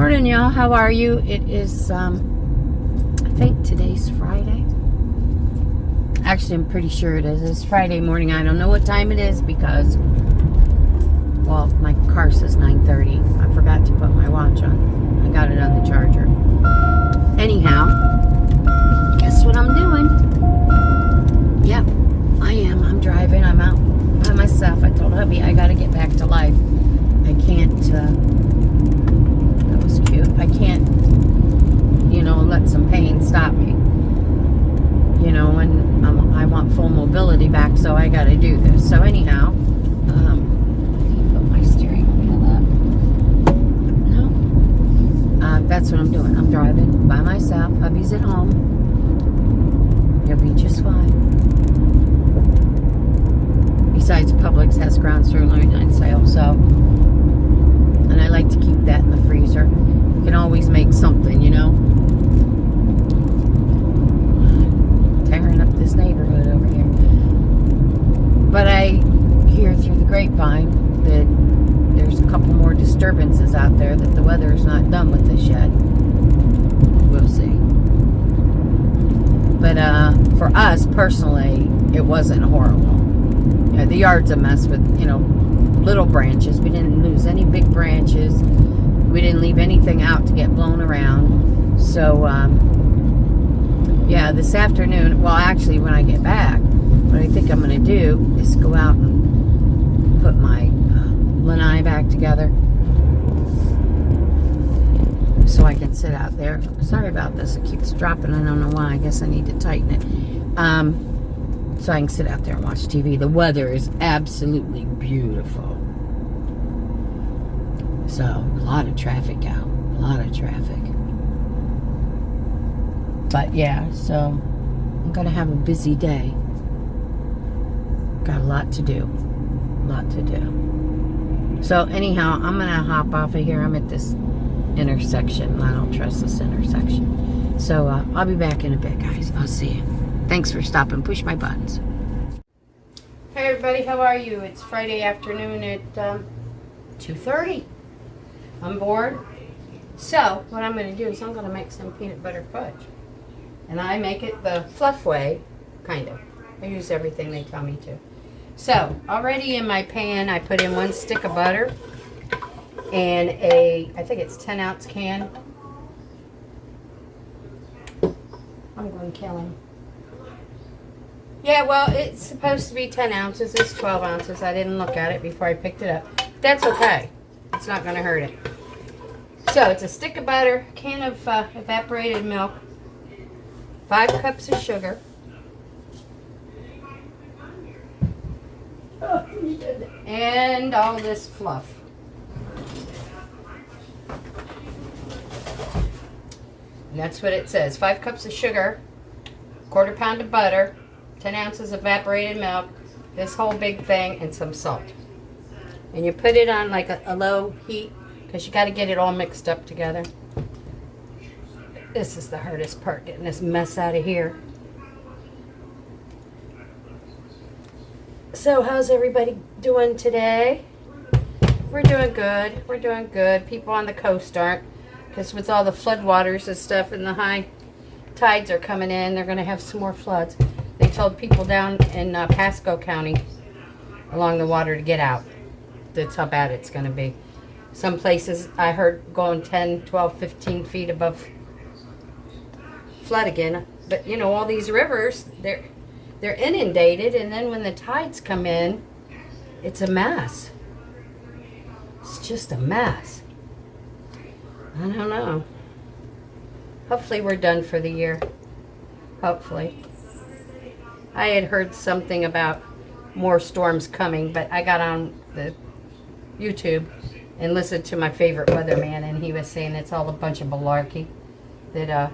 Morning, y'all. How are you? It is, I think today's Friday. Actually, I'm pretty sure it is. It's Friday morning. I don't know what time it is because, well, my car says 9:30. I forgot to put my watch on. I got it on the charger. Anyhow, guess what I'm doing? Yep, I am. I'm driving. I'm out by myself. I told hubby I got to get back to life. I can't, that was cute. I can't, let some pain stop me. When I want full mobility back, so I got to do this. So anyhow, put my steering wheel up. No, that's what I'm doing. I'm driving by myself. Hubby's at home. He'll be just fine. Besides, Publix has ground sirloin on sale, so, and I like to keep that in the freezer. You can always make something, Tearing up this neighborhood over here. But I hear through the grapevine that there's a couple more disturbances out there, that the weather is not done with this yet. We'll see. But for us personally, it wasn't horrible. The yard's a mess with, little branches. We didn't lose any big branches. We didn't leave anything out to get blown around. So, yeah, this afternoon, well, actually, when I get back, what I think I'm going to do is go out and put my lanai back together so I can sit out there. Sorry about this. It keeps dropping. I don't know why. I guess I need to tighten it. So I can sit out there and watch TV. The weather is absolutely beautiful. So, a lot of traffic out. A lot of traffic. But yeah, so I'm going to have a busy day. Got a lot to do. A lot to do. So anyhow, I'm going to hop off of here. I'm at this intersection. I don't trust this intersection. So I'll be back in a bit, guys. I'll see you. Thanks for stopping. Push my buttons. Hey everybody, how are you? It's Friday afternoon at 2:30. I'm bored. So what I'm going to do is I'm going to make some peanut butter fudge. And I make it the fluff way, kind of. I use everything they tell me to. So, already in my pan, I put in 1 stick of butter and I think it's 10-ounce can. I'm going to kill him. Yeah, well, it's supposed to be 10 ounces. It's 12 ounces. I didn't look at it before I picked it up. That's okay. It's not going to hurt it. So, it's a stick of butter, a can of evaporated milk, 5 cups of sugar, and all this fluff. And that's what it says. 5 cups of sugar, 1/4 pound of butter, 10 ounces of evaporated milk, this whole big thing, and some salt. And you put it on like a low heat because you got to get it all mixed up together. This is the hardest part, getting this mess out of here. So, how's everybody doing today? We're doing good. We're doing good. People on the coast aren't, because with all the floodwaters and stuff and the high tides are coming in, they're going to have some more floods. They told people down in Pasco County along the water to get out. That's how bad it's going to be. Some places I heard going 10, 12, 15 feet above flood again. But all these rivers, they're inundated, and then when the tides come in, it's a mess. It's just a mess. I don't know. Hopefully we're done for the year. Hopefully. I had heard something about more storms coming, but I got on the YouTube and listened to my favorite weatherman, and he was saying it's all a bunch of malarkey, that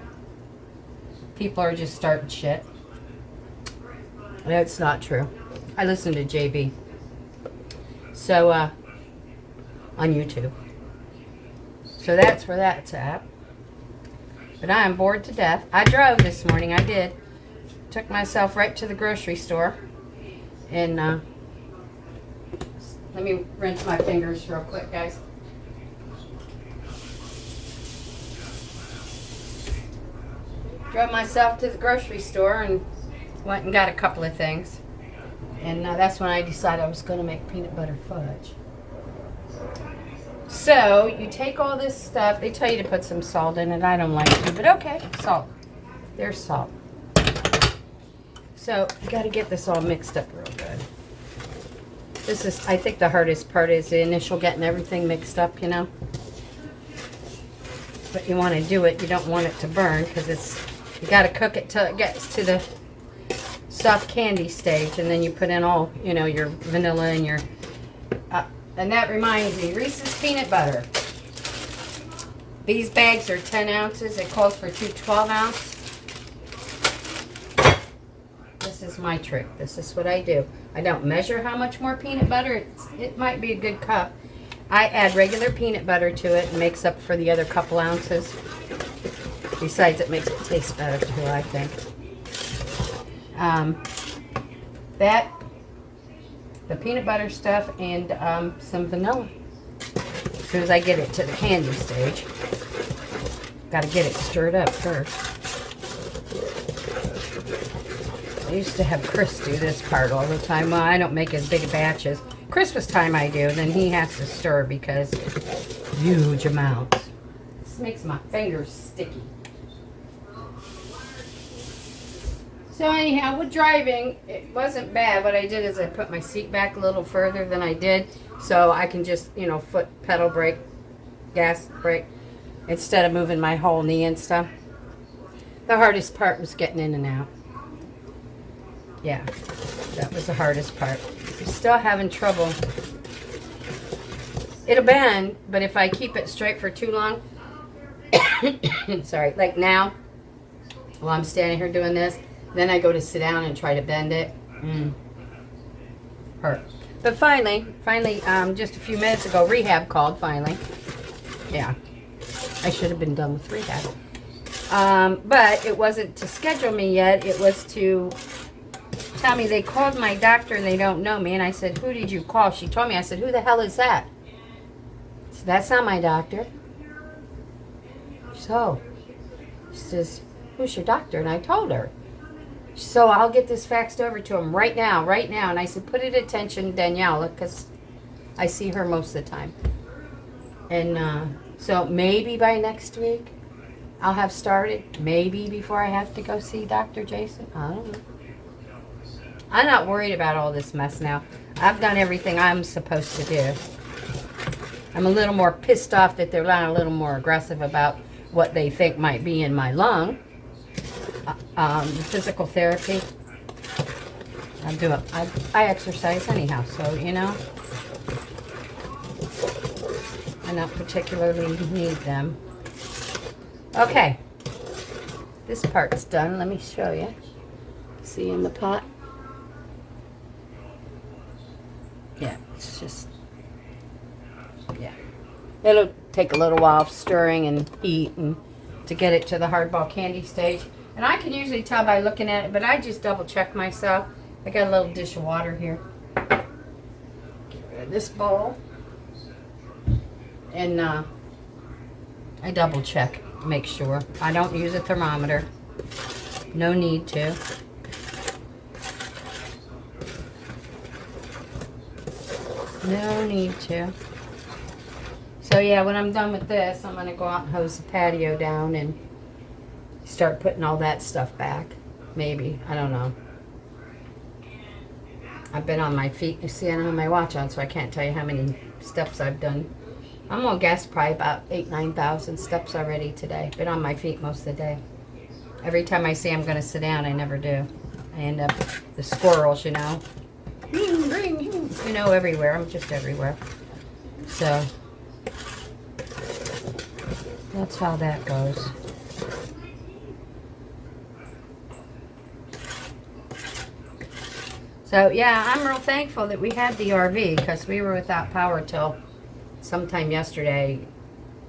people are just starting shit. That's not true. I listen to JB. So, on YouTube. So that's where that's at. But I am bored to death. I drove this morning. I did. Took myself right to the grocery store. And, let me rinse my fingers real quick, guys. drove myself to the grocery store and went and got a couple of things. And that's when I decided I was going to make peanut butter fudge. So you take all this stuff. They tell you to put some salt in it. I don't like to, but okay, salt. There's salt. So you got to get this all mixed up real good. This is, I think the hardest part is the initial getting everything mixed up, you know. But you want to do it. You don't want it to burn because it's, you got to cook it till it gets to the soft candy stage, and then you put in all, you know, your vanilla and your and that reminds me, Reese's peanut butter. These bags are 10 ounces. It calls for 2 12-ounce. This is my trick. This is what I do. I don't measure how much more peanut butter. It might be a good cup. I add regular peanut butter to it and makes up for the other couple ounces. Besides, it makes it taste better too, I think. The peanut butter stuff, and some vanilla. As soon as I get it to the candy stage, got to get it stirred up first. I used to have Chris do this part all the time. Well, I don't make as big batches. Christmas time I do, then he has to stir because huge amounts. This makes my fingers sticky. So anyhow, with driving, it wasn't bad. What I did is I put my seat back a little further than I did, so I can just, you know, foot pedal brake, gas brake, instead of moving my whole knee and stuff. The hardest part was getting in and out. Yeah, that was the hardest part. I'm still having trouble. It'll bend, but if I keep it straight for too long, sorry, like now, while I'm standing here doing this, then I go to sit down and try to bend it. Hurt. But finally, just a few minutes ago, rehab called, finally. Yeah. I should have been done with rehab. But it wasn't to schedule me yet. It was to tell me they called my doctor and they don't know me. And I said, who did you call? She told me. I said, who the hell is that? So that's not my doctor. So, she says, who's your doctor? And I told her. So I'll get this faxed over to him right now. And I said, put it attention, Daniela, because I see her most of the time. And so maybe by next week I'll have started. Maybe before I have to go see Dr. Jason. I don't know. I'm not worried about all this mess now. I've done everything I'm supposed to do. I'm a little more pissed off that they're not a little more aggressive about what they think might be in my lung. Physical therapy. I exercise anyhow, so you know. I not particularly need them. Okay. This part's done. Let me show you. See in the pot? Yeah, it's just, yeah. It'll take a little while of stirring and heat and to get it to the hardball candy stage. And I can usually tell by looking at it, but I just double check myself. I got a little dish of water here. Get rid of this bowl. And I double check, make sure. I don't use a thermometer. No need to. No need to. So yeah, when I'm done with this, I'm going to go out and hose the patio down and start putting all that stuff back. Maybe. I don't know. I've been on my feet. You see, I don't have my watch on, so I can't tell you how many steps I've done. I'm going to guess probably about 9,000 steps already today. Been on my feet most of the day. Every time I say I'm going to sit down, I never do. I end up, the squirrels, you know. You know, everywhere. I'm just everywhere. So, that's how that goes. So, yeah, I'm real thankful that we had the RV because we were without power till sometime yesterday,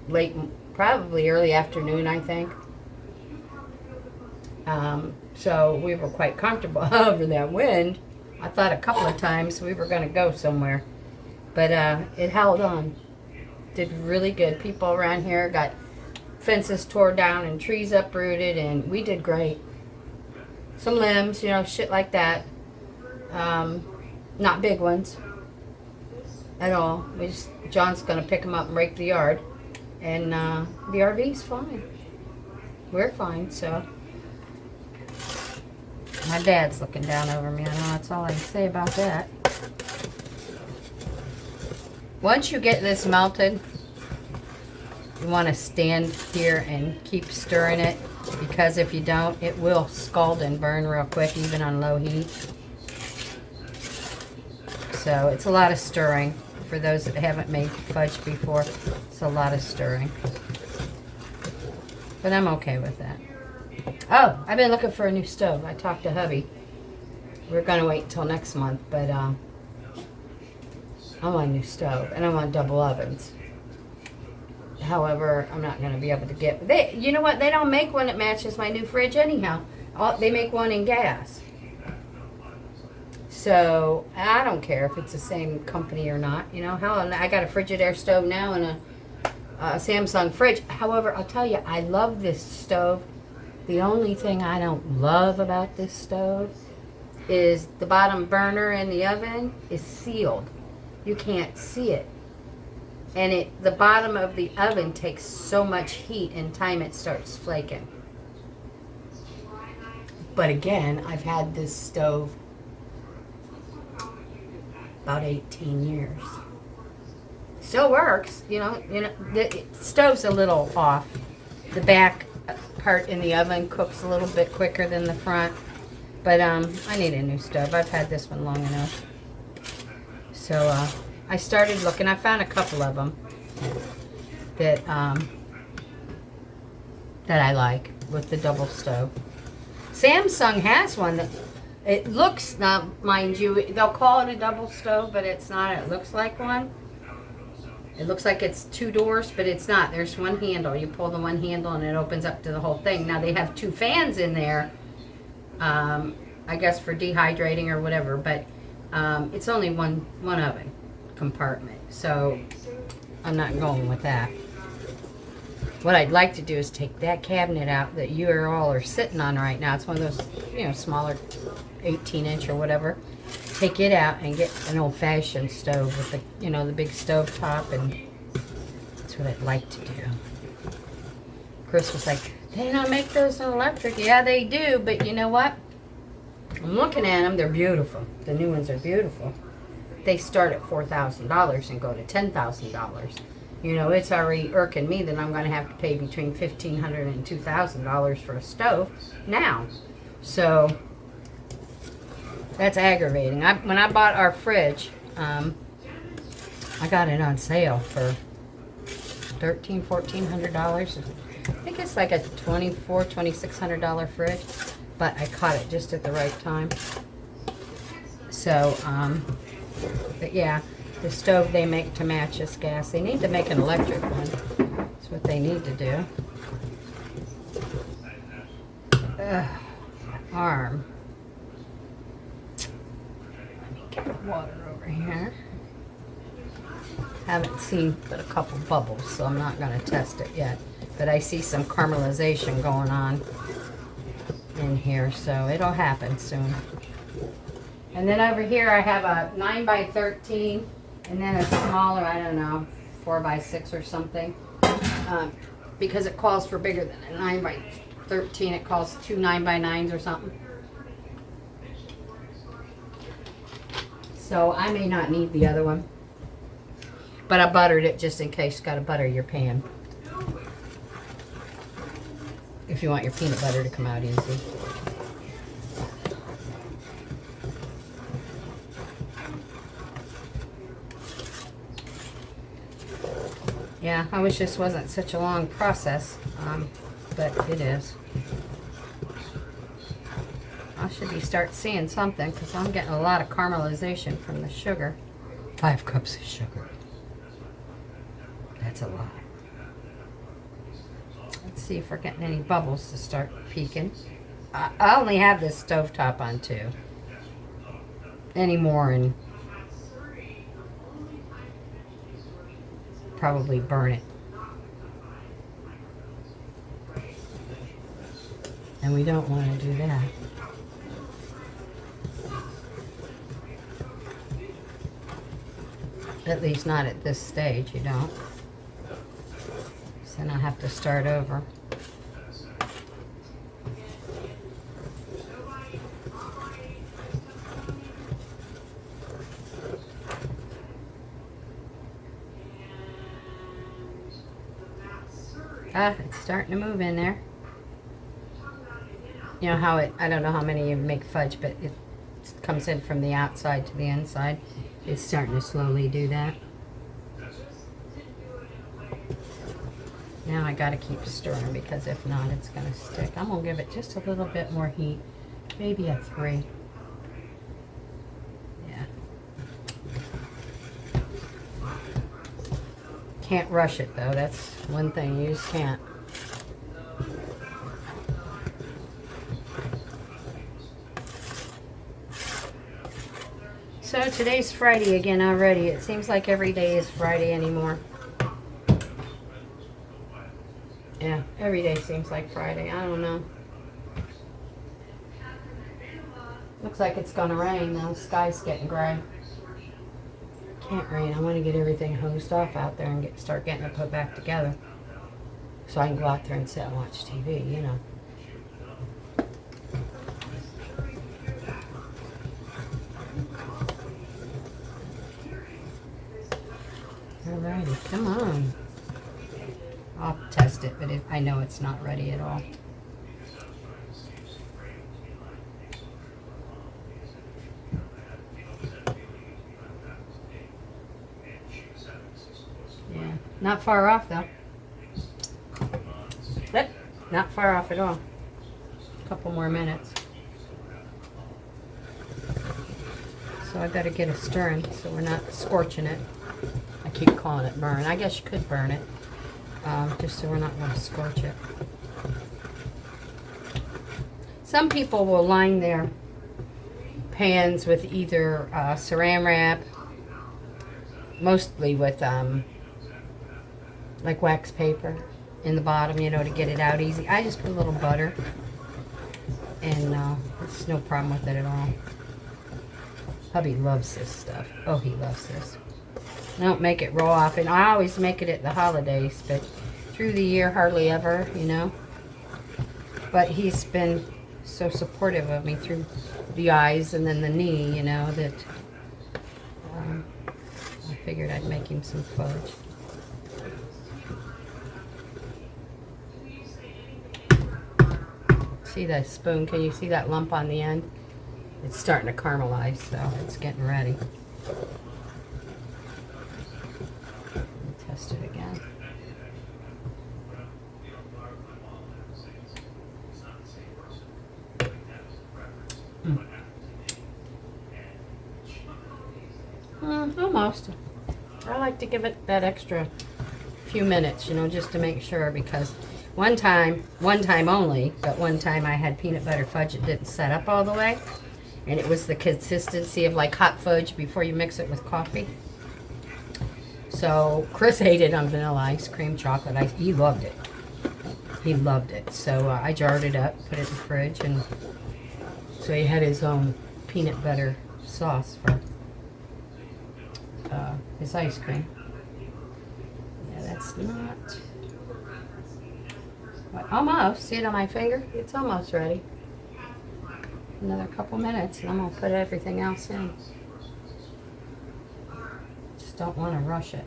late, probably early afternoon, I think. So we were quite comfortable. However, that wind, I thought a couple of times we were going to go somewhere. But it held on. Did really good. People around here got fences tore down and trees uprooted, and we did great. Some limbs, you know, shit like that. Not big ones at all. John's gonna pick them up and rake the yard, and the RV's fine. We're fine. So my dad's looking down over me. I know that's all I can say about that. Once you get this melted, you want to stand here and keep stirring it, because if you don't, it will scald and burn real quick, even on low heat. So it's a lot of stirring. For those that haven't made fudge before, it's a lot of stirring. But I'm okay with that. Oh, I've been looking for a new stove. I talked to hubby. We're going to wait until next month, but I want a new stove, and I want double ovens. However, I'm not going to be able to get... you know what? They don't make one that matches my new fridge anyhow. They make one in gas. So, I don't care if it's the same company or not. You know, hell, I got a Frigidaire stove now and a Samsung fridge. However, I'll tell you, I love this stove. The only thing I don't love about this stove is the bottom burner in the oven is sealed. You can't see it. And the bottom of the oven takes so much heat and time it starts flaking. But again, I've had this stove about 18 years. Still works, you know. The stove's a little off. The back part in the oven cooks a little bit quicker than the front. But I need a new stove. I've had this one long enough. So I started looking. I found a couple of them that I like with the double stove. Samsung has one that it looks, now mind you, they'll call it a double stove, but it's not. It looks like one. It looks like it's two doors, but it's not. There's one handle. You pull the one handle and it opens up to the whole thing. Now they have two fans in there, I guess for dehydrating or whatever, but it's only one oven compartment, so I'm not going with that. What I'd like to do is take that cabinet out that you all are sitting on right now. It's one of those, you know, smaller 18-inch or whatever. Take it out and get an old-fashioned stove with the, you know, the big stove top, and that's what I'd like to do. Chris was like, they don't make those in electric. Yeah, they do, but you know what? I'm looking at them. They're beautiful. The new ones are beautiful. They start at $4,000 and go to $10,000. You know, it's already irking me that I'm going to have to pay between $1,500 and $2,000 for a stove now. So that's aggravating. When I bought our fridge, I got it on sale for $1,300, $1,400. I think it's like a $2,600 fridge, but I caught it just at the right time. So, but yeah, the stove they make to match this gas. They need to make an electric one. That's what they need to do. Ugh, arm. Let me get the water over here. Haven't seen but a couple bubbles, so I'm not going to test it yet. But I see some caramelization going on in here, so it'll happen soon. And then over here I have a 9x13 and then a smaller, I don't know, 4x6 or something. Because it calls for bigger than a 9x13. It calls 2 9x9s or something. So I may not need the other one. But I buttered it just in case. Got to butter your pan. If you want your peanut butter to come out easy. Yeah, I wish this wasn't such a long process, but it is. I should start seeing something because I'm getting a lot of caramelization from the sugar. 5 cups of sugar. That's a lot. Let's see if we're getting any bubbles to start peeking. I only have this stovetop on too. Any more and probably burn it. And we don't want to do that. At least not at this stage, you don't. So then I have to start over. Ah, it's starting to move in there. You know how I don't know how many you make fudge, but it comes in from the outside to the inside. It's starting to slowly do that. Now I gotta keep stirring because if not, it's gonna stick. I'm gonna give it just a little bit more heat. Maybe a 3. Yeah. Can't rush it though. That's one thing you just can't. So today's Friday again already. It seems like every day is Friday anymore. Yeah, every day seems like Friday. I don't know. Looks like it's gonna rain now. The sky's getting gray. Can't rain. I want to get everything hosed off out there and start getting it put back together. So I can go out there and sit and watch TV, you know. Alrighty, come on. I'll test it, but I know it's not ready at all. Yeah, not far off though. Yep, not far off at all. A couple more minutes. So I gotta get it stirring so we're not scorching it. I keep calling it burn. I guess you could burn it, just so we're not going to scorch it. Some people will line their pans with either saran wrap, mostly with like wax paper in the bottom, you know, to get it out easy. I just put a little butter, and there's no problem with it at all. Hubby loves this stuff. Oh, he loves this. I don't make it roll off, and I always make it at the holidays, but through the year, hardly ever, you know. But he's been so supportive of me through the eyes and then the knee, you know, that I figured I'd make him some fudge. See that spoon? Can you see that lump on the end? It's starting to caramelize, so it's getting ready. Test it again. Almost. I like to give it that extra few minutes, you know, just to make sure, because one time only, but one time I had peanut butter fudge that didn't set up all the way, and it was the consistency of like hot fudge before you mix it with coffee. So Chris ate it on vanilla ice cream, chocolate ice. He loved it. He loved it. So I jarred it up, put it in the fridge, and so he had his own peanut butter sauce for his ice cream. Yeah, that's not... What, almost. See it on my finger? It's almost ready. Another couple minutes, and I'm going to put everything else in. Just don't want to rush it.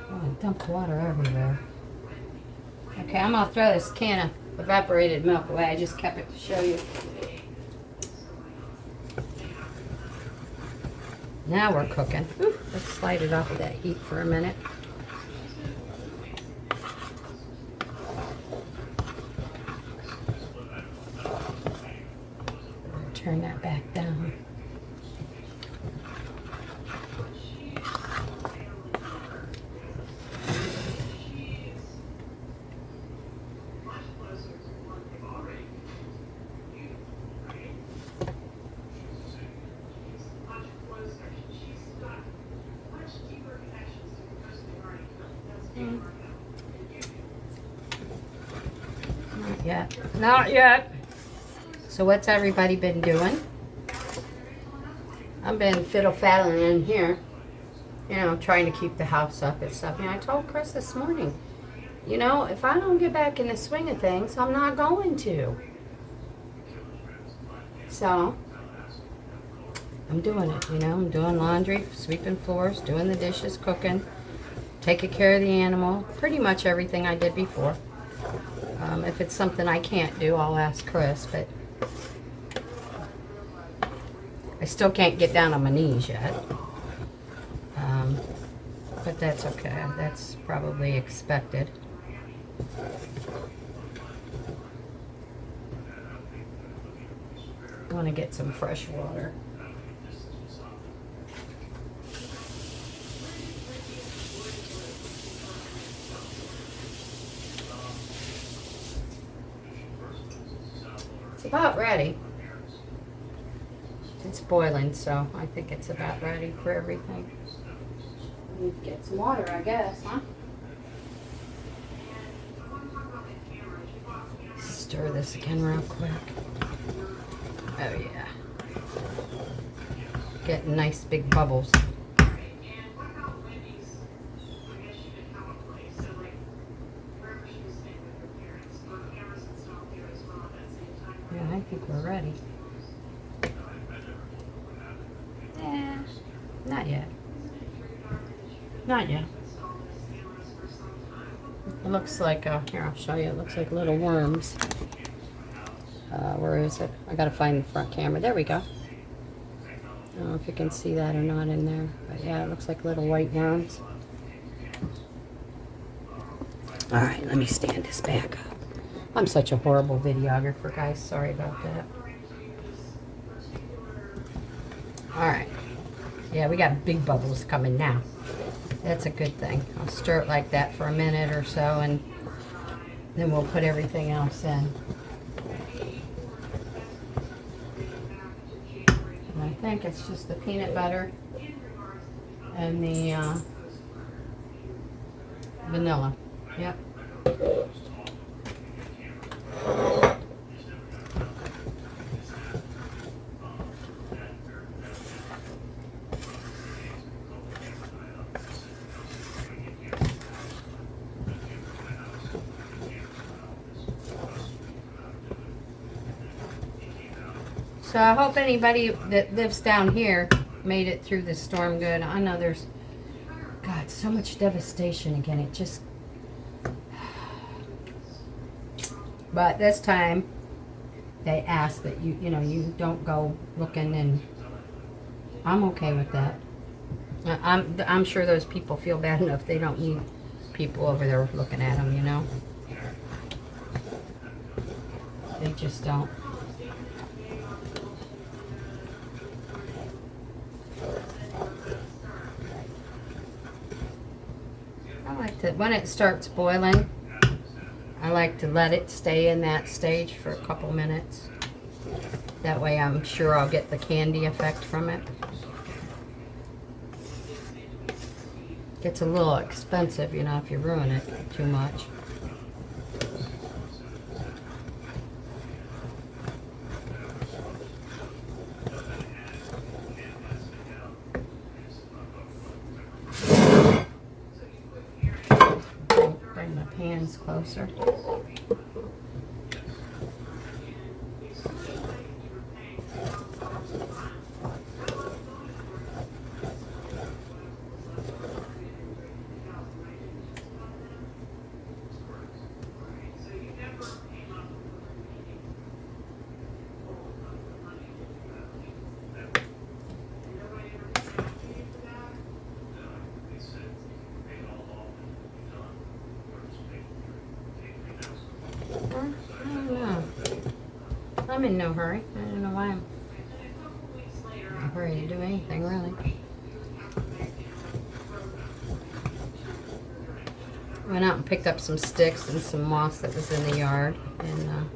Oh, I dumped water everywhere. Okay, I'm going to throw this can of evaporated milk away. I just kept it to show you. Now we're cooking. Ooh, let's slide it off of that heat for a minute. Turn that back down. Not yet. Not yet. So what's everybody been doing? I've been fiddle-faddling in here, you know, trying to keep the house up and stuff. And I told Chris this morning, you know, if I don't get back in the swing of things, I'm not going to. So, I'm doing it, you know. I'm doing laundry, sweeping floors, doing the dishes, cooking, taking care of the animal. Pretty much everything I did before. If it's something I can't do, I'll ask Chris, but I still can't get down on my knees yet. But that's okay. That's probably expected. I want to get some fresh water. It's about ready. It's boiling, so I think it's about ready for everything. I need to get some water, I guess, huh? Stir this again real quick. Oh yeah. Getting nice big bubbles. Yeah, I think we're ready. Not yet. Not yet. It looks like, here, I'll show you. It looks like little worms. Where is it? I gotta find the front camera. There we go. I don't know if you can see that or not in there. But yeah, it looks like little white worms. Alright, let me stand this back up. I'm such a horrible videographer, guys. Sorry about that. Alright. Yeah, we got big bubbles coming now. That's a good thing. I'll stir it like that for a minute or so, and then we'll put everything else in. And I think it's just the peanut butter and the vanilla. Yep. So I hope anybody that lives down here made it through the storm good. I know there's, God, so much devastation again. It just, but this time they ask that you know, you don't go looking, and I'm okay with that. I'm sure those people feel bad enough. They don't need people over there looking at them, you know. They just don't. I like to, when it starts boiling, I like to let it stay in that stage for a couple minutes. That way I'm sure I'll get the candy effect from it. Gets a little expensive, you know, if you ruin it too much. Bring the pans closer. I'm in no hurry. I don't know why I'm in a hurry to do anything, really. Went out and picked up some sticks and some moss that was in the yard. And,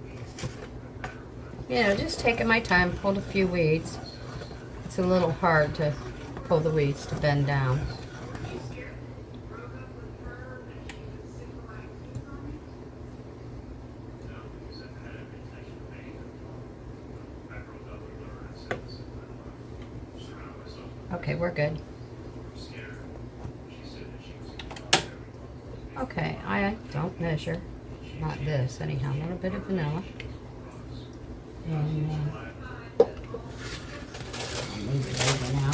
you know, just taking my time, pulled a few weeds. It's a little hard to pull the weeds to bend down. Okay, we're good. Okay, I don't measure. Not this, anyhow. A little bit of vanilla. And then I'll move it over now.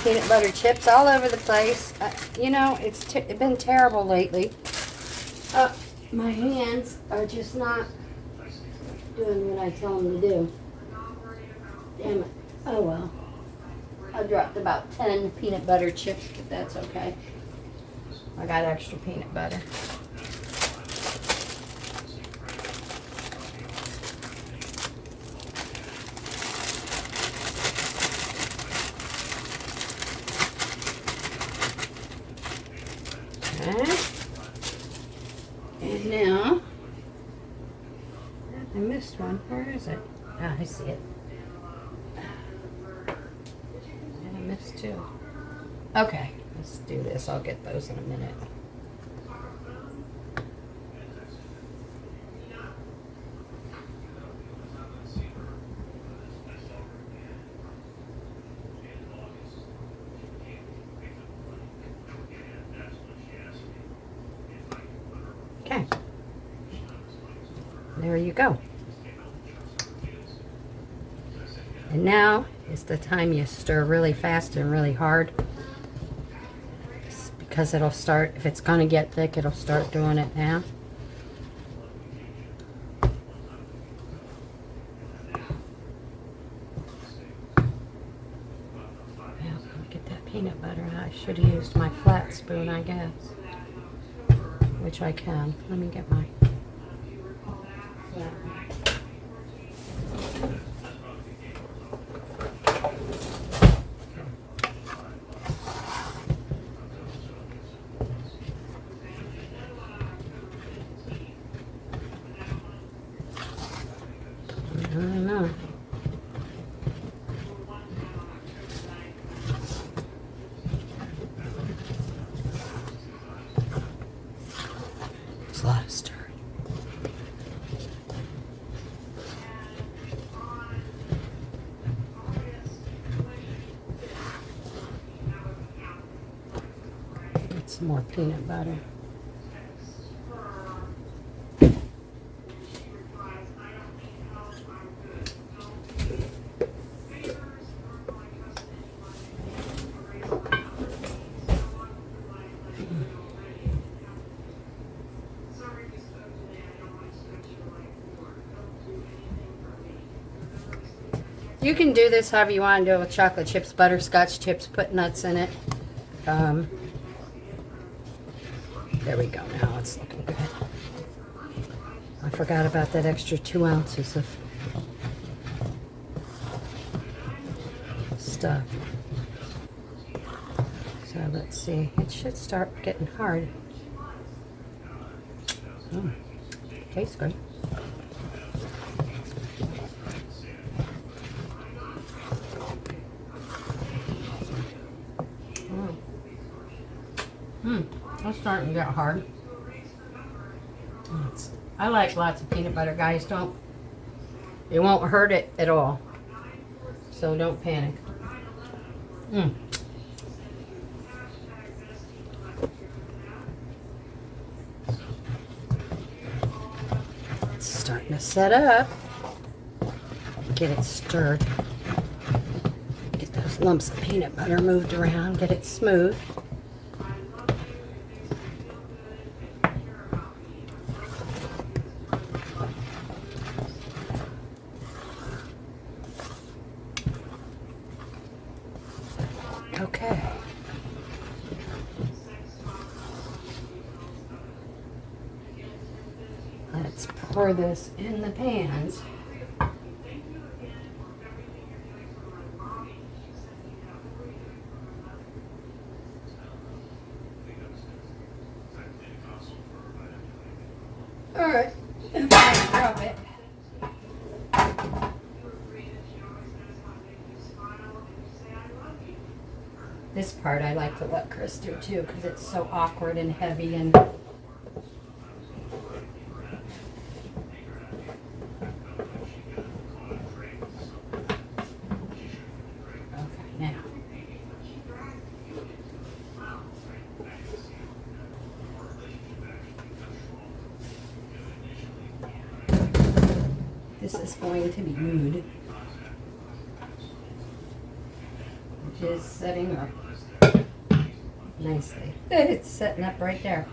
Peanut butter chips all over the place. You know, it's been terrible lately. My hands are just not doing what I tell them to do. Damn it. Oh well. I dropped about 10 peanut butter chips, but that's okay. I got extra peanut butter. Okay. And now, I missed one. Where is it? Ah, I see it. And I missed two. Okay, let's do this. I'll get those in a minute. Okay. There you go. And now is the time you stir really fast and really hard. Because it'll start, if it's going to get thick, it'll start doing it now. Yeah, get that peanut butter. I should have used my flat spoon, I guess. Which I can. Let me get my... Yeah. I don't know. It's a lot of stirring. Get some more peanut butter. You can do this however you want to do it with chocolate chips, butterscotch chips, put nuts in it. There we go. Now it's looking good. I forgot about that extra 2 ounces of stuff. So let's see. It should start getting hard. Tastes good. It's starting to get hard. I like lots of peanut butter, guys. It won't hurt it at all. So don't panic. It's starting to set up. Get it stirred. Get those lumps of peanut butter moved around. Get it smooth. Okay. Let's pour this in the pans. All right. I'm gonna drop it. This part I like to let Chris do too because it's so awkward and heavy and going to be good. Which is setting up nicely. It's setting up right there.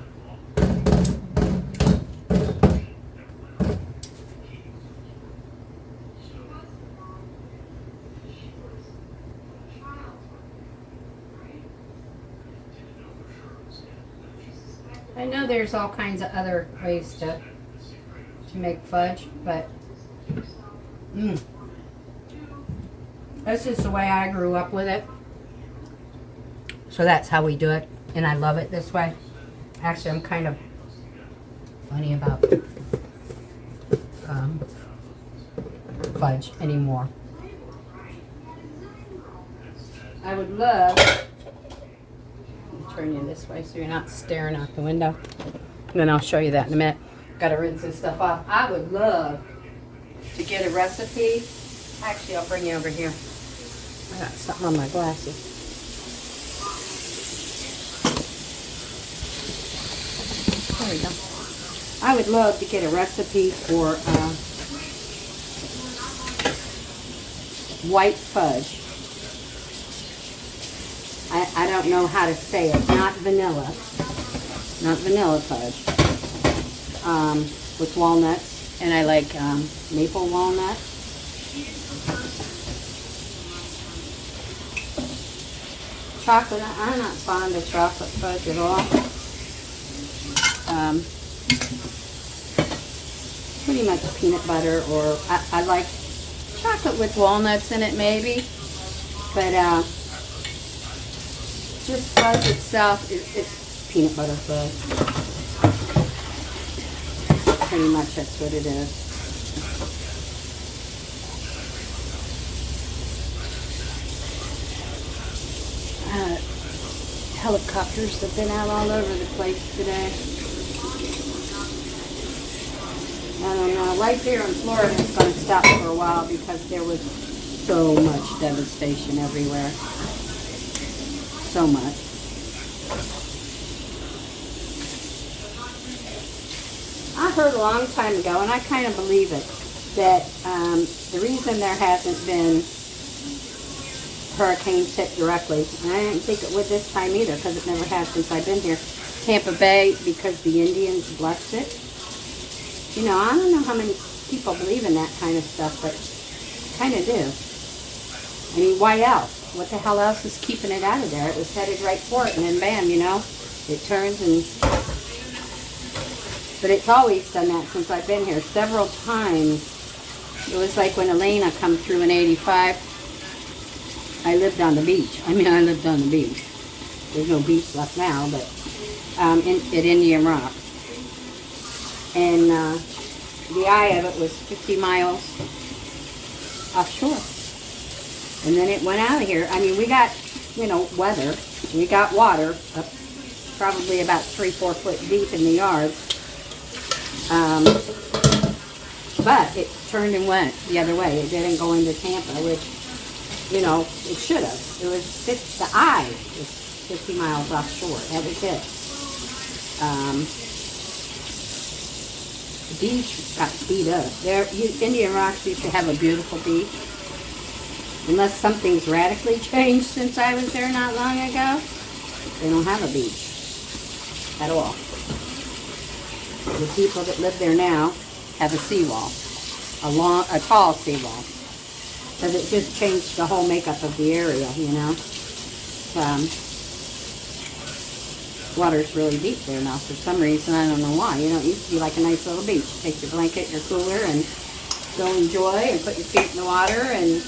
I know there's all kinds of other ways to make fudge, but this is the way I grew up with it. So that's how we do it, and I love it this way. Actually, I'm kind of funny about fudge anymore. I would love, turn you this way so you're not staring out the window. And then I'll show you that in a minute. Got to rinse this stuff off. I would love to get a recipe. Actually, I'll bring you over here. I got something on my glasses. There we go. I would love to get a recipe for white fudge. I don't know how to say it. Not vanilla. Not vanilla fudge. With walnuts. And I like maple walnut. Chocolate. I'm not fond of chocolate fudge at all. Pretty much peanut butter, or I like chocolate with walnuts in it maybe. But just fudge itself, it's peanut butter fudge. Pretty much that's what it is. Helicopters have been out all over the place today. I don't know. Right there in Florida, it's going to stop for a while because there was so much devastation everywhere. So much. I heard a long time ago, and I kind of believe it, that the reason there hasn't been hurricanes hit directly, and I didn't think it would this time either because it never has since I've been here, Tampa Bay, because the Indians blessed it. You know, I don't know how many people believe in that kind of stuff, but kind of do. I mean, why else? What the hell else is keeping it out of there? It was headed right for it, and then bam, you know, it turns and... But it's always done that since I've been here. Several times. It was like when Elena come through in '85. I lived on the beach. I mean, I lived on the beach. There's no beach left now, but at Indian Rock. And the eye of it was 50 miles offshore. And then it went out of here. I mean, we got, you know, weather. We got water up probably about 3-4 foot deep in the yard. But it turned and went the other way. It didn't go into Tampa, which, you know, it should have. It was the eye was 50 miles offshore. That was it. The beach got beat up. Indian Rocks used to have a beautiful beach. Unless something's radically changed since I was there not long ago, they don't have a beach at all. The people that live there now have a seawall, a tall seawall, because it just changed the whole makeup of the area, you know. Water's really deep there now for some reason. I don't know why. You know, it used to be like a nice little beach. Take your blanket, your cooler, and go enjoy and put your feet in the water. And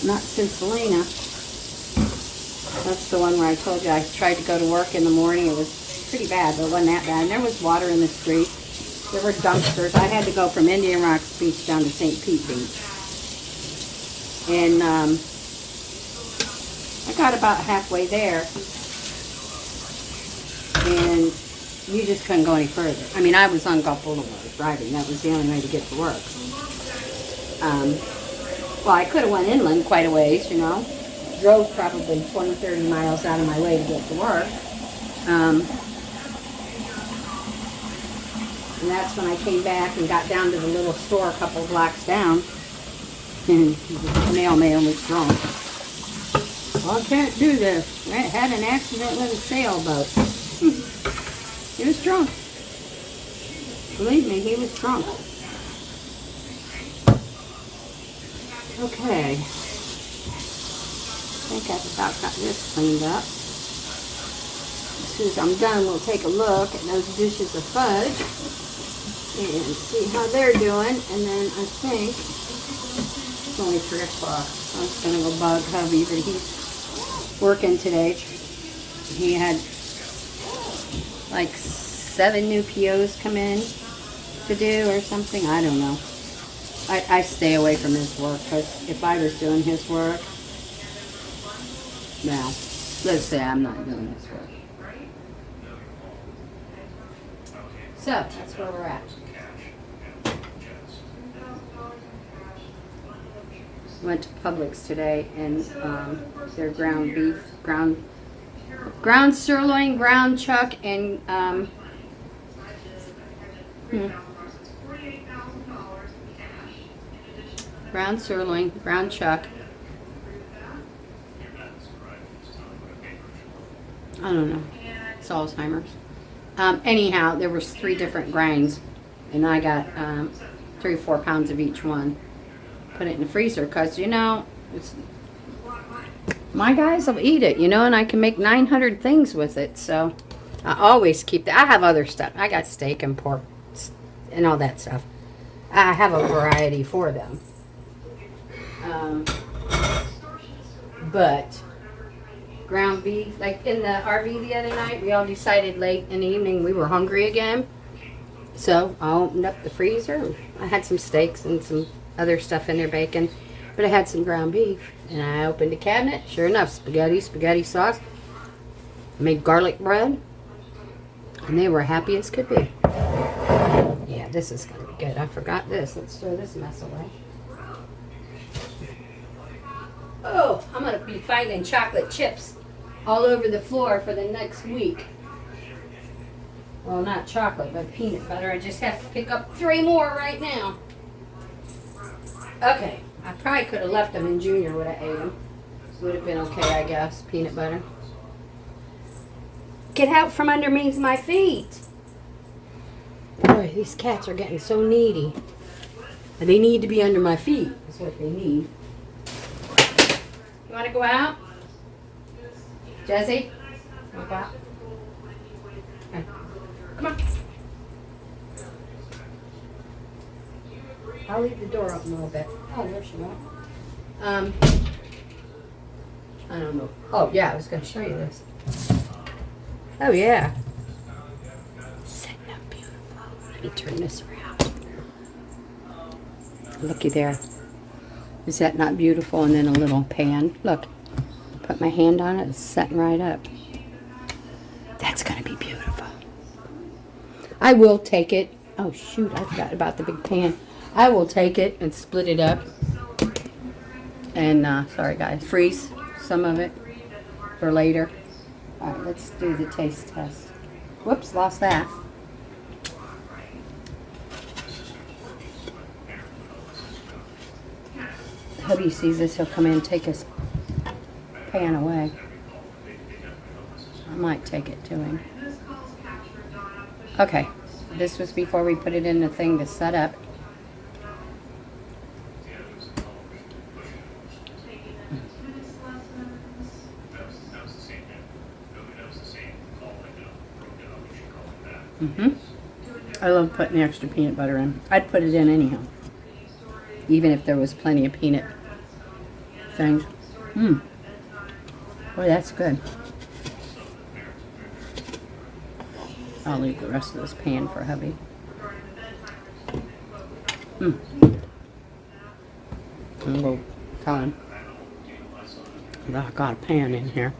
not since Elena. That's the one where I told you I tried to go to work in the morning. It was pretty bad, but it wasn't that bad. And there was water in the street. There were dumpsters. I had to go from Indian Rocks Beach down to St. Pete Beach. And I got about halfway there. And you just couldn't go any further. I mean, I was on Gulf Boulevard driving. That was the only way to get to work. Well, I could have went inland quite a ways, you know. Drove probably 20, 30 miles out of my way to get to work. And that's when I came back and got down to the little store a couple blocks down. And the mailman was drunk. Well, I can't do this. I had an accident with a sailboat. He was drunk. Believe me, he was drunk. Okay. I think I've about got this cleaned up. As soon as I'm done, we'll take a look at those dishes of fudge and see how they're doing. And then I think it's only 3 o'clock. I'm just going to go bug hubby, but he's working today. He had like 7 new POs come in to do or something. I don't know. I stay away from his work because if I was doing his work, now, let's say I'm not doing his work. So, that's where we're at. Went to Publix today and their ground beef, ground sirloin, ground chuck, and ground sirloin, ground chuck. I don't know. It's Alzheimer's. Anyhow, there was 3 different grinds, and I got 3 or 4 pounds of each one. Put it in the freezer because, you know, my guys will eat it, you know, and I can make 900 things with it. So I always keep that. I have other stuff. I got steak and pork and all that stuff. I have a variety for them. But ground beef, like in the RV the other night, we all decided late in the evening we were hungry again. So I opened up the freezer. I had some steaks and some other stuff in there, bacon, but I had some ground beef. And I opened the cabinet. Sure enough, spaghetti sauce. Made garlic bread. And they were happy as could be. Yeah, this is going to be good. I forgot this. Let's throw this mess away. Oh, I'm going to be finding chocolate chips all over the floor for the next week. Well, not chocolate, but peanut butter. I just have to pick up 3 more right now. Okay, I probably could have left them in Junior, would have ate them. Would have been okay, I guess. Peanut butter. Get out from underneath my feet. Boy, these cats are getting so needy. And they need to be under my feet. That's what they need. You want to go out? Jesse? You want to go out? Okay. Come on. I'll leave the door open a little bit. Oh, there she went. I don't know. Oh, yeah, I was going to show you this. Oh, yeah. Setting up beautiful. Let me turn this around. Looky there. Is that not beautiful? And then a little pan. Look. Put my hand on it. It's setting right up. That's going to be beautiful. I will take it. Oh, shoot. I forgot about the big pan. I will take it and split it up. And, sorry guys, freeze some of it for later. Alright, let's do the taste test. Whoops, lost that. Hubby sees this, he'll come in and take his pan away. I might take it to him. Okay, this was before we put it in the thing to set up. I love putting the extra peanut butter in. I'd put it in anyhow. Even if there was plenty of peanut things. Boy, that's good. I'll leave the rest of this pan for hubby. And we'll tell him that I got a pan in here.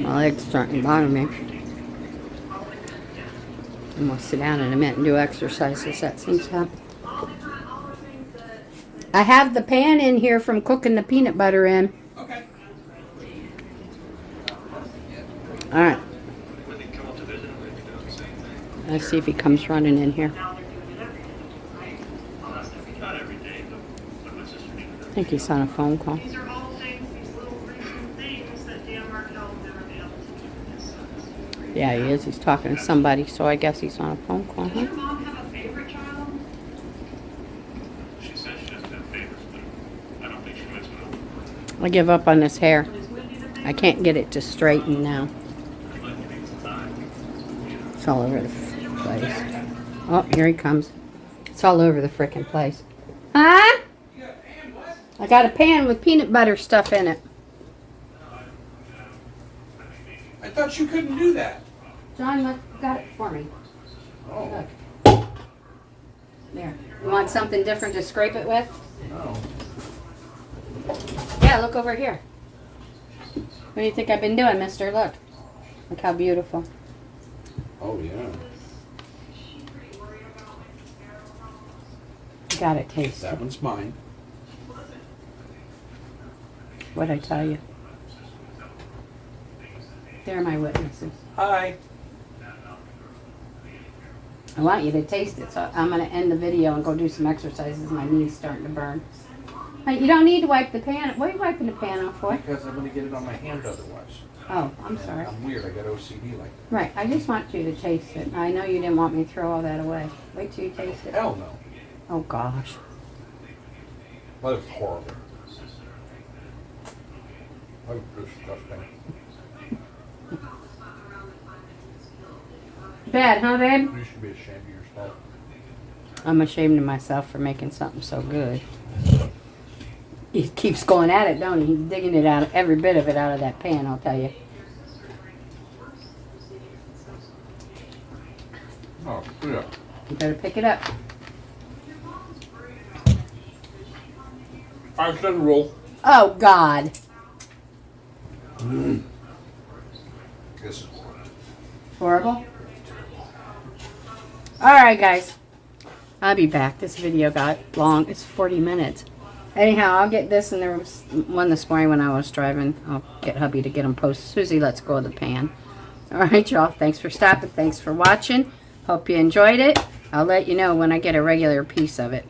My legs starting to bother me. I'm going to sit down in a minute and do exercises. That seems to happen. I have the pan in here from cooking the peanut butter in. Okay. Alright. When they come up to visit, we do the same thing. Let's see if he comes running in here. I think he's on a phone call. Yeah, he is. He's talking to somebody, so I guess he's on a phone call, huh? I give up on this hair. I can't get it to straighten now. It's all over the place. Oh, here he comes. It's all over the frickin' place. Huh? I got a pan with peanut butter stuff in it. I thought you couldn't do that. John got it for me. Oh. Look. There. You want something different to scrape it with? No. Yeah, look over here. What do you think I've been doing, mister? Look. Look how beautiful. Oh, yeah. Got it, taste That it. one's mine. What'd I tell you? They're my witnesses. Hi. I want you to taste it, so I'm going to end the video and go do some exercises. My knee's starting to burn. Hey, you don't need to wipe the pan. What are you wiping the pan off for? Because I'm going to get it on my hand otherwise. Oh, I'm And sorry. I'm weird. I got OCD like that. Right, I just want you to taste it. I know you didn't want me to throw all that away. Wait till you taste it. Hell no. Oh, gosh. That is horrible. That is disgusting. Bad, huh, babe? You should be ashamed of yourself. I'm ashamed of myself for making something so good. He keeps going at it, don't he? He's digging it out, every bit of it out of that pan, I'll tell you. Oh, yeah. You better pick it up. 5-cent roll. Oh, God. This is horrible. Horrible? Alright, guys. I'll be back. This video got long. It's 40 minutes. Anyhow, I'll get this, and there was one this morning when I was driving. I'll get hubby to get them posted. Susie, let's go of the pan. Alright, y'all. Thanks for stopping. Thanks for watching. Hope you enjoyed it. I'll let you know when I get a regular piece of it.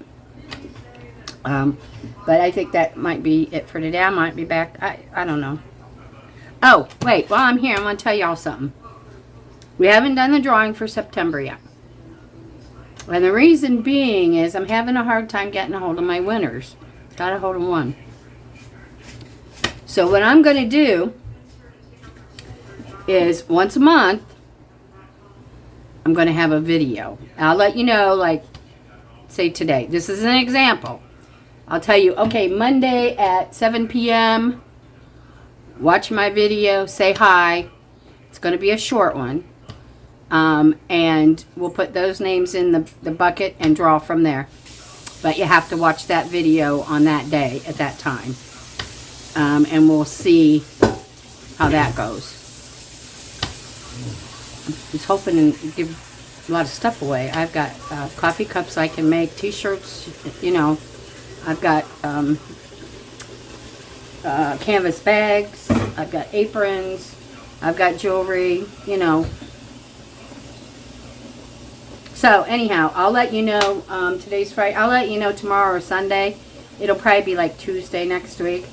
But I think that might be it for today. I might be back. I don't know. Oh, wait. While I'm here, I want to tell y'all something. We haven't done the drawing for September yet. And the reason being is I'm having a hard time getting a hold of my winners. Got a hold of one. So what I'm going to do is once a month, I'm going to have a video. I'll let you know, like, say today. This is an example. I'll tell you, okay, Monday at 7 p.m., watch my video, say hi. It's going to be a short one. And we'll put those names in the bucket and draw from there. But you have to watch that video on that day at that time. And we'll see how that goes. I was hoping to give a lot of stuff away. I've got coffee cups I can make, t-shirts, you know. I've got canvas bags. I've got aprons. I've got jewelry, you know. So, anyhow, I'll let you know, today's Friday, I'll let you know tomorrow or Sunday. It'll probably be like Tuesday next week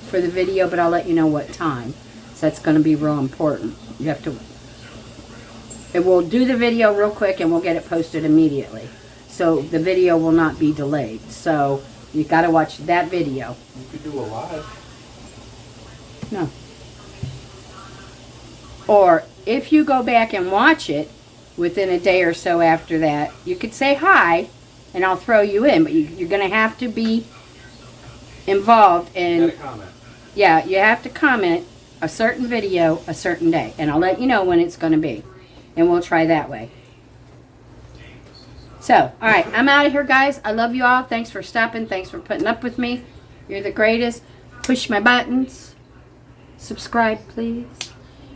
for the video, but I'll let you know what time. So that's going to be real important. You have to, and we'll do the video real quick and we'll get it posted immediately. So the video will not be delayed. So you got to watch that video. You could do a live. No. Or if you go back and watch it, within a day or so after that, you could say hi, and I'll throw you in. But you're going to have to be involved in... You gotta comment. Yeah, you have to comment a certain video a certain day. And I'll let you know when it's going to be. And we'll try that way. So, alright, I'm out of here, guys. I love you all. Thanks for stopping. Thanks for putting up with me. You're the greatest. Push my buttons. Subscribe, please.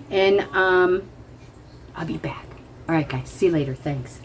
And I'll be back. All right, guys. See you later. Thanks.